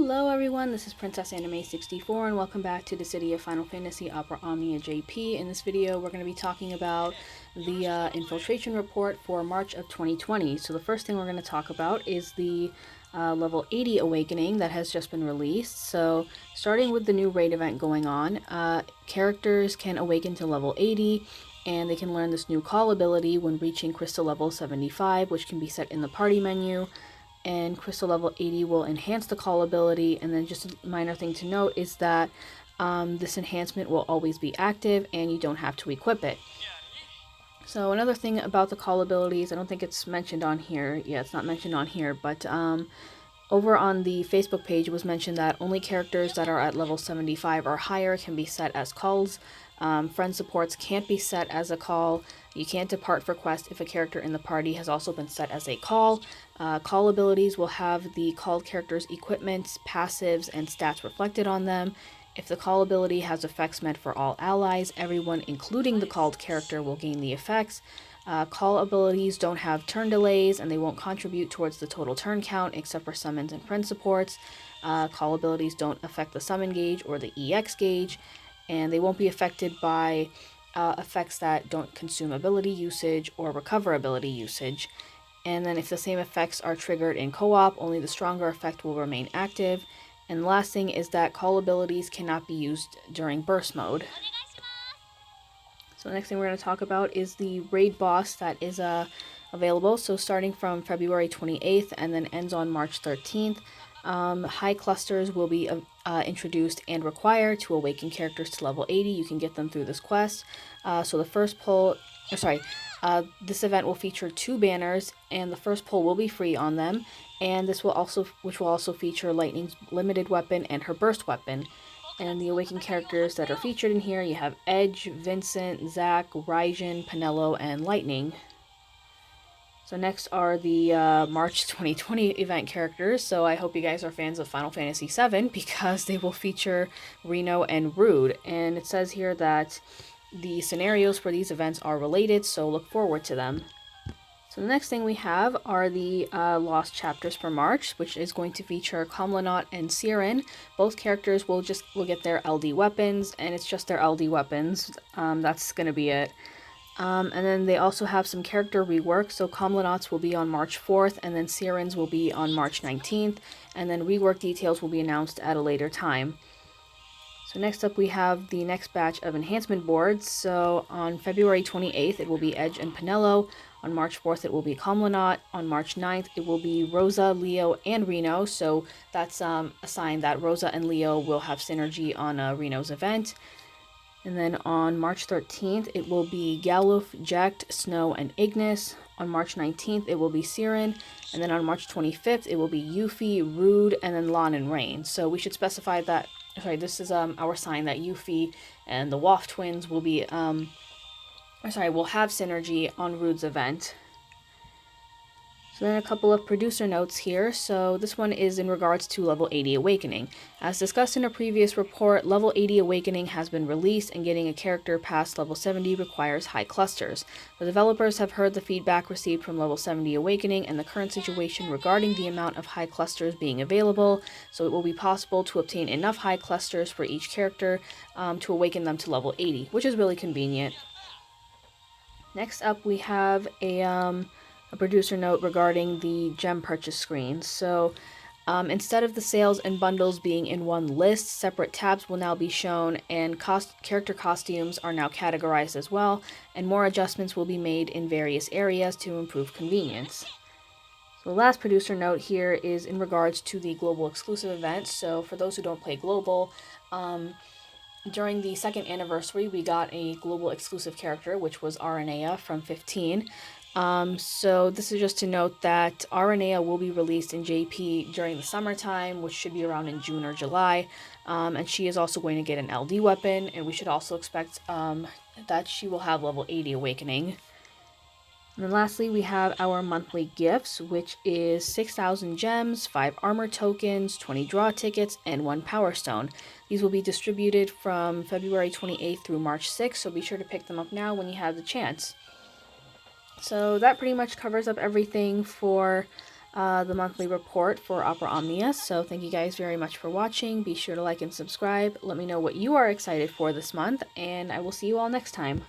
Hello everyone, this is Princess Anime 64 and welcome back to the City of Final Fantasy Opera Omnia JP. In this video we're going to be talking about the Infiltration report for March of 2020. So the first thing we're going to talk about is the level 80 awakening that has just been released. So starting with the new raid event going on, characters can awaken to level 80 and they can learn this new call ability when reaching crystal level 75, which can be set in the party menu. And crystal level 80 will enhance the call ability. And then just a minor thing to note is that this enhancement will always be active and you don't have to equip it. So another thing about the call abilities, I don't think it's mentioned on here. Yeah, it's not mentioned on here, but over on the Facebook page it was mentioned that only characters that are at level 75 or higher can be set as calls. Friend supports can't be set as a call. You can't depart for quest if a character in the party has also been set as a call. Call abilities will have the called character's equipment, passives, and stats reflected on them. If the call ability has effects meant for all allies, everyone including the called character will gain the effects. Call abilities don't have turn delays and they won't contribute towards the total turn count except for summons and friend supports. Call abilities don't affect the summon gauge or the EX gauge, and they won't be affected by effects that don't consume ability usage or recover ability usage. And then if the same effects are triggered in co-op, only the stronger effect will remain active. And the last thing is that call abilities cannot be used during burst mode. So the next thing we're going to talk about is the raid boss that is available. So starting from February 28th and then ends on March 13th. High clusters will be introduced and required to awaken characters to level 80. You can get them through this quest. So the first pull, this event will feature 2 banners, and the first pull will be free on them. And this will also feature Lightning's limited weapon and her burst weapon. And the awakened characters that are featured in here, you have Edge, Vincent, Zack, Raijin, Penelo, and Lightning. So next are the March 2020 event characters. So I hope you guys are fans of Final Fantasy VII because they will feature Reno and Rude. And it says here that the scenarios for these events are related, so look forward to them. So the next thing we have are the Lost Chapters for March, which is going to feature Comlanot and Siren. Both characters will get their LD weapons, and it's just their LD weapons. That's going to be it. And then they also have some character rework, so Comlanot's will be on March 4th, and then Siren's will be on March 19th, and then rework details will be announced at a later time. So next up we have the next batch of Enhancement Boards. So on February 28th it will be Edge and Penelo, on March 4th it will be Comlanot, on March 9th it will be Rosa, Leo, and Reno, so that's a sign that Rosa and Leo will have synergy on Reno's event. And then on March 13th, it will be Galuf, Jekt, Snow, and Ignis. On March 19th, it will be Siren. And then on March 25th, it will be Yuffie, Rude, and then Lan and Rain. So we should specify that, this is our sign that Yuffie and the Waff twins will be, will have synergy on Rude's event. So then a couple of producer notes here. So this one is in regards to level 80 awakening. As discussed in a previous report, level 80 awakening has been released, and getting a character past level 70 requires high clusters. The developers have heard the feedback received from level 70 awakening and the current situation regarding the amount of high clusters being available, so it will be possible to obtain enough high clusters for each character to awaken them to level 80, which is really convenient. Next up we have a producer note regarding the gem purchase screen. So instead of the sales and bundles being in one list, separate tabs will now be shown, and character costumes are now categorized as well, and more adjustments will be made in various areas to improve convenience. So the last producer note here is in regards to the global exclusive event. So for those who don't play global, during the 2nd anniversary we got a global exclusive character, which was Aranea from 15. So this is just to note that Aranea will be released in JP during the summertime, which should be around in June or July, and she is also going to get an LD weapon, and we should also expect that she will have level 80 awakening. And then lastly, we have our monthly gifts, which is 6,000 gems, 5 armor tokens, 20 draw tickets, and 1 power stone. These will be distributed from February 28th through March 6th, so be sure to pick them up now when you have the chance. So that pretty much covers up everything for the monthly report for Opera Omnia. So thank you guys very much for watching. Be sure to like and subscribe. Let me know what you are excited for this month, and I will see you all next time.